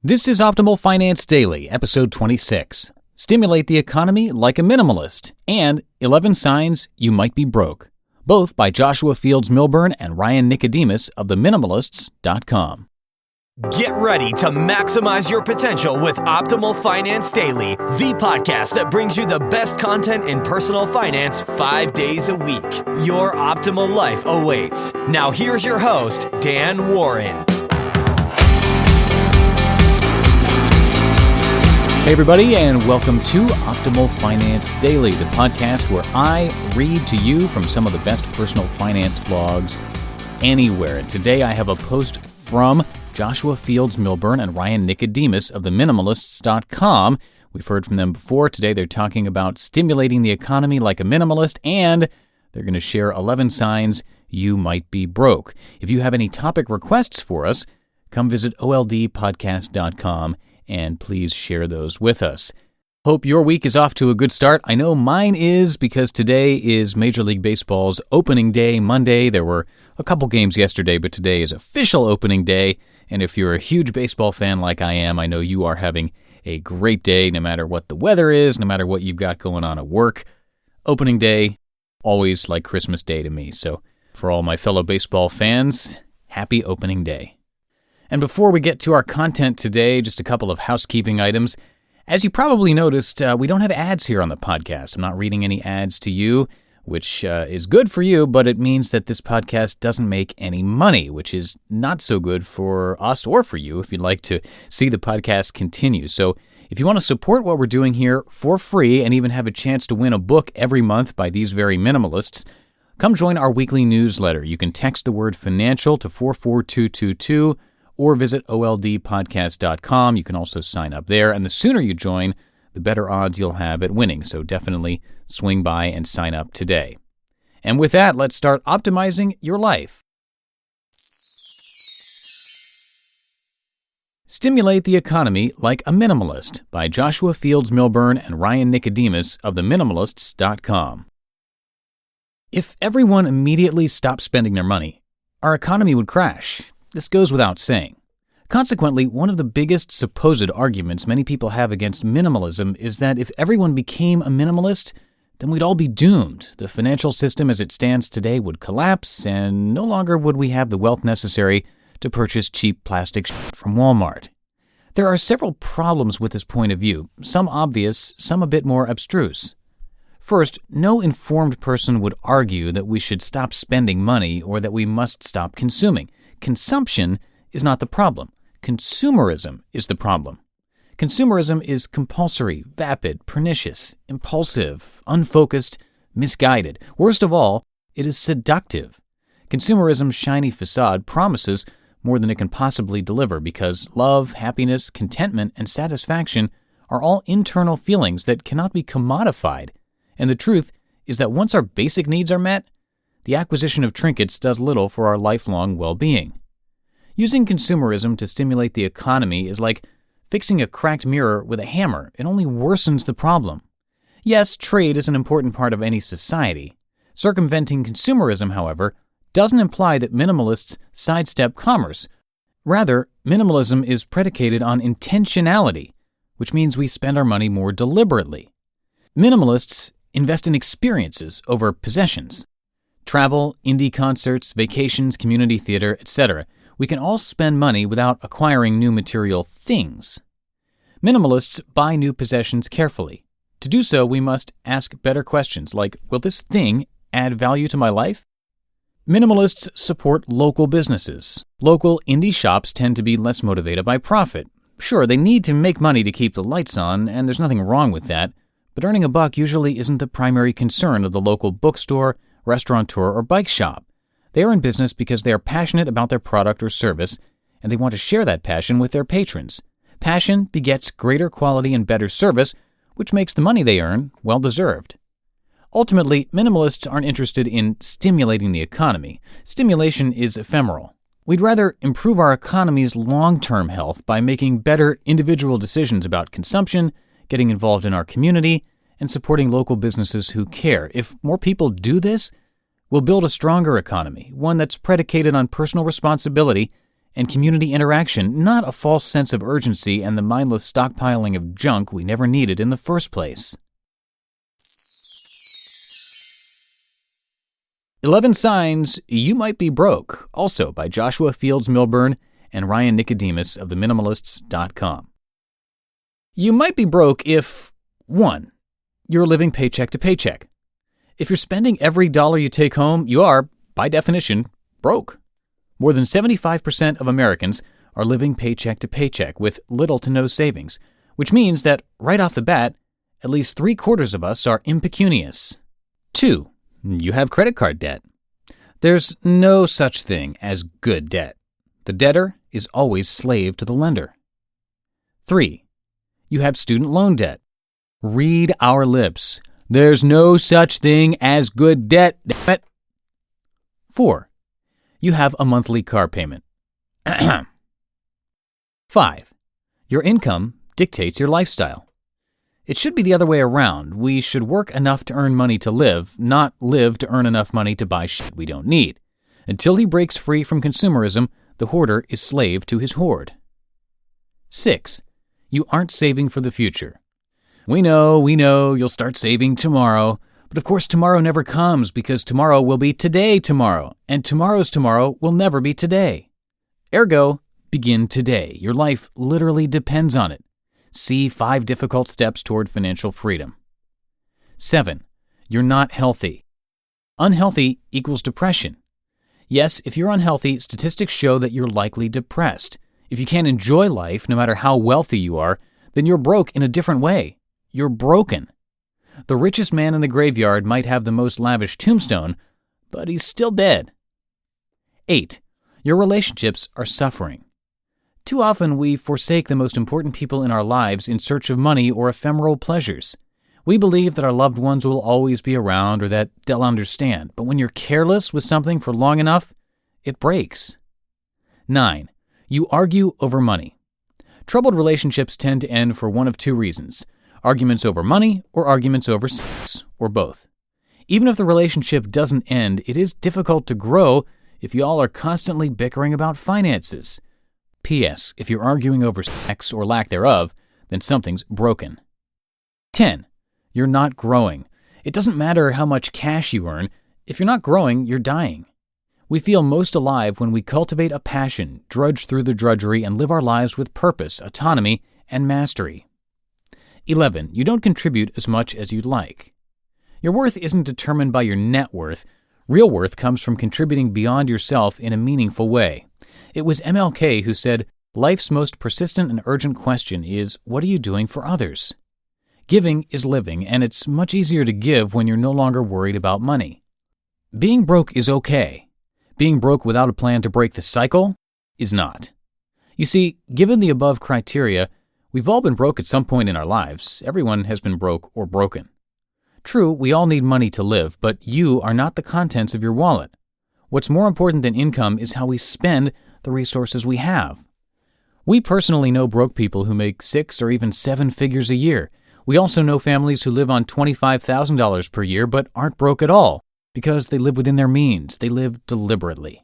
This is Optimal Finance Daily, episode 26. Stimulate the economy like a minimalist, and 11 signs you might be broke. Both by Joshua Fields Millburn and Ryan Nicodemus of Minimalists.com. Get ready to maximize your potential with Optimal Finance Daily, the podcast that brings you the best content in personal finance 5 days a week. Your optimal life awaits. Now here's your host, Dan Warren. Hey everybody, and welcome to Optimal Finance Daily, the podcast where I read to you from some of the best personal finance blogs anywhere. And today I have a post from Joshua Fields Millburn and Ryan Nicodemus of Minimalists.com. We've heard from them before. Today they're talking about stimulating the economy like a minimalist, and they're going to share 11 signs you might be broke. If you have any topic requests for us, come visit oldpodcast.com and please share those with us. Hope your week is off to a good start. I know mine is, because today is Major League Baseball's opening day, Monday. There were a couple games yesterday, but today is official opening day. And if you're a huge baseball fan like I am, I know you are having a great day no matter what the weather is, no matter what you've got going on at work. Opening day, always like Christmas Day to me. So for all my fellow baseball fans, happy opening day. And before we get to our content today, just a couple of housekeeping items. As you probably noticed, we don't have ads here on the podcast. I'm not reading any ads to you, which is good for you, but it means that this podcast doesn't make any money, which is not so good for us or for you if you'd like to see the podcast continue. So if you want to support what we're doing here for free and even have a chance to win a book every month by these very minimalists, come join our weekly newsletter. You can text the word financial to 44222 or visit oldpodcast.com. You can also sign up there, and the sooner you join, the better odds you'll have at winning. So definitely swing by and sign up today. And with that, let's start optimizing your life. Stimulate the Economy Like a Minimalist by Joshua Fields Millburn and Ryan Nicodemus of Minimalists.com. If everyone immediately stopped spending their money, our economy would crash. This goes without saying. Consequently, one of the biggest supposed arguments many people have against minimalism is that if everyone became a minimalist, then we'd all be doomed. The financial system as it stands today would collapse, and no longer would we have the wealth necessary to purchase cheap plastic from Walmart. There are several problems with this point of view, some obvious, some a bit more abstruse. First, no informed person would argue that we should stop spending money or that we must stop consuming. Consumption is not the problem. Consumerism is the problem. Consumerism is compulsory, vapid, pernicious, impulsive, unfocused, misguided. Worst of all, it is seductive. Consumerism's shiny facade promises more than it can possibly deliver because love, happiness, contentment, and satisfaction are all internal feelings that cannot be commodified. And the truth is that once our basic needs are met, the acquisition of trinkets does little for our lifelong well-being. Using consumerism to stimulate the economy is like fixing a cracked mirror with a hammer. It only worsens the problem. Yes, trade is an important part of any society. Circumventing consumerism, however, doesn't imply that minimalists sidestep commerce. Rather, minimalism is predicated on intentionality, which means we spend our money more deliberately. Minimalists invest in experiences over possessions. Travel, indie concerts, vacations, community theater, etc. We can all spend money without acquiring new material things. Minimalists buy new possessions carefully. To do so, we must ask better questions like, will this thing add value to my life? Minimalists support local businesses. Local indie shops tend to be less motivated by profit. Sure, they need to make money to keep the lights on, and there's nothing wrong with that, but earning a buck usually isn't the primary concern of the local bookstore, restaurateur, or bike shop. They are in business because they are passionate about their product or service, and they want to share that passion with their patrons. Passion begets greater quality and better service, which makes the money they earn well-deserved. Ultimately, minimalists aren't interested in stimulating the economy. Stimulation is ephemeral. We'd rather improve our economy's long-term health by making better individual decisions about consumption, getting involved in our community, and supporting local businesses who care. If more people do this, we'll build a stronger economy, one that's predicated on personal responsibility and community interaction, not a false sense of urgency and the mindless stockpiling of junk we never needed in the first place. 11 Signs You Might Be Broke, also by Joshua Fields Millburn and Ryan Nicodemus of theminimalists.com. You might be broke if 1. You're living paycheck to paycheck. If you're spending every dollar you take home, you are, by definition, broke. More than 75% of Americans are living paycheck to paycheck with little to no savings, which means that, right off the bat, at least 3/4 of us are impecunious. 2. You have credit card debt. There's no such thing as good debt. The debtor is always slave to the lender. 3. You have student loan debt. Read our lips. There's no such thing as good debt, damn it. 4. You have a monthly car payment. 5. Your income dictates your lifestyle. It should be the other way around. We should work enough to earn money to live, not live to earn enough money to buy shit we don't need. Until he breaks free from consumerism, the hoarder is slave to his hoard. 6. You aren't saving for the future. We know, you'll start saving tomorrow. But of course tomorrow never comes because tomorrow will be today tomorrow, and tomorrow's tomorrow will never be today. Ergo, begin today. Your life literally depends on it. See 5 difficult steps toward financial freedom. 7. You're not healthy. Unhealthy equals depression. Yes, if you're unhealthy, statistics show that you're likely depressed. If you can't enjoy life, no matter how wealthy you are, then you're broke in a different way. You're broken. The richest man in the graveyard might have the most lavish tombstone, but he's still dead. 8. Your relationships are suffering. Too often we forsake the most important people in our lives in search of money or ephemeral pleasures. We believe that our loved ones will always be around or that they'll understand, but when you're careless with something for long enough, it breaks. 9. You argue over money. Troubled relationships tend to end for one of 2 reasons: arguments over money or arguments over sex, or both. Even if the relationship doesn't end, it is difficult to grow if y'all are constantly bickering about finances. P.S. If you're arguing over sex or lack thereof, then something's broken. 10. You're not growing. It doesn't matter how much cash you earn. If you're not growing, you're dying. We feel most alive when we cultivate a passion, drudge through the drudgery, and live our lives with purpose, autonomy, and mastery. 11. You don't contribute as much as you'd like. Your worth isn't determined by your net worth. Real worth comes from contributing beyond yourself in a meaningful way. It was MLK who said, "Life's most persistent and urgent question is, what are you doing for others?" Giving is living, and it's much easier to give when you're no longer worried about money. Being broke is okay. Being broke without a plan to break the cycle is not. You see, given the above criteria, we've all been broke at some point in our lives. Everyone has been broke or broken. True, we all need money to live, but you are not the contents of your wallet. What's more important than income is how we spend the resources we have. We personally know broke people who make 6 or even 7 figures a year. We also know families who live on $25,000 per year but aren't broke at all because they live within their means. They live deliberately.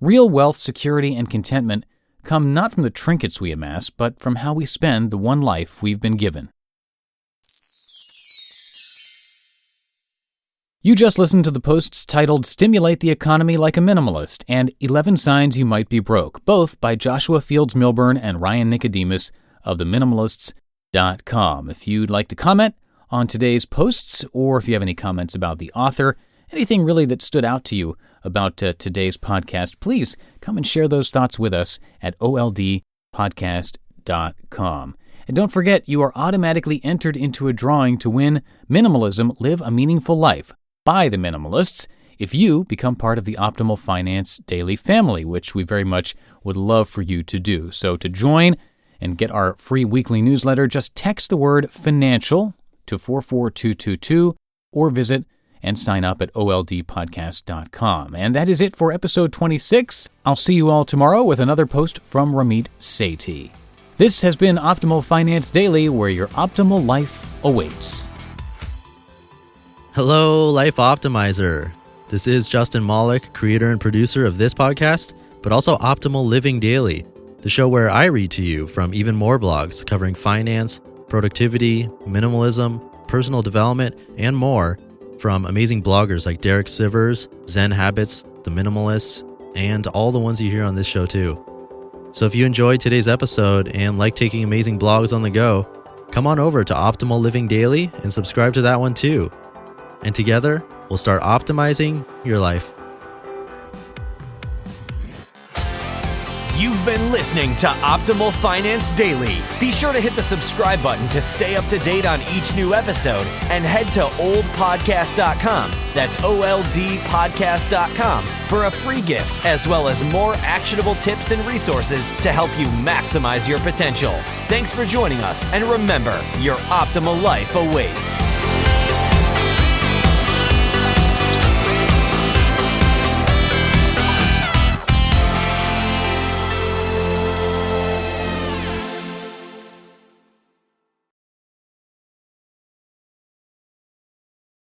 Real wealth, security, and contentment come not from the trinkets we amass, but from how we spend the one life we've been given. You just listened to the posts titled "Stimulate the Economy Like a Minimalist" and 11 Signs You Might Be Broke, both by Joshua Fields Millburn and Ryan Nicodemus of theminimalists.com. If you'd like to comment on today's posts, or if you have any comments about the author, anything really that stood out to you about today's podcast, please come and share those thoughts with us at oldpodcast.com. And don't forget, you are automatically entered into a drawing to win Minimalism, Live a Meaningful Life by the Minimalists if you become part of the Optimal Finance Daily family, which we very much would love for you to do. So to join and get our free weekly newsletter, just text the word financial to 44222 or visit and sign up at oldpodcast.com. And that is it for episode 26. I'll see you all tomorrow with another post from Ramit Sethi. This has been Optimal Finance Daily, where your optimal life awaits. Hello, Life Optimizer. This is Justin Malik, creator and producer of this podcast, but also Optimal Living Daily, the show where I read to you from even more blogs covering finance, productivity, minimalism, personal development, and more from amazing bloggers like Derek Sivers, Zen Habits, The Minimalists, and all the ones you hear on this show too. So if you enjoyed today's episode and like taking amazing blogs on the go, come on over to Optimal Living Daily and subscribe to that one too. And together, we'll start optimizing your life. You've been listening to Optimal Finance Daily. Be sure to hit the subscribe button to stay up to date on each new episode and head to oldpodcast.com. That's OLDpodcast.com for a free gift as well as more actionable tips and resources to help you maximize your potential. Thanks for joining us, and remember, your optimal life awaits.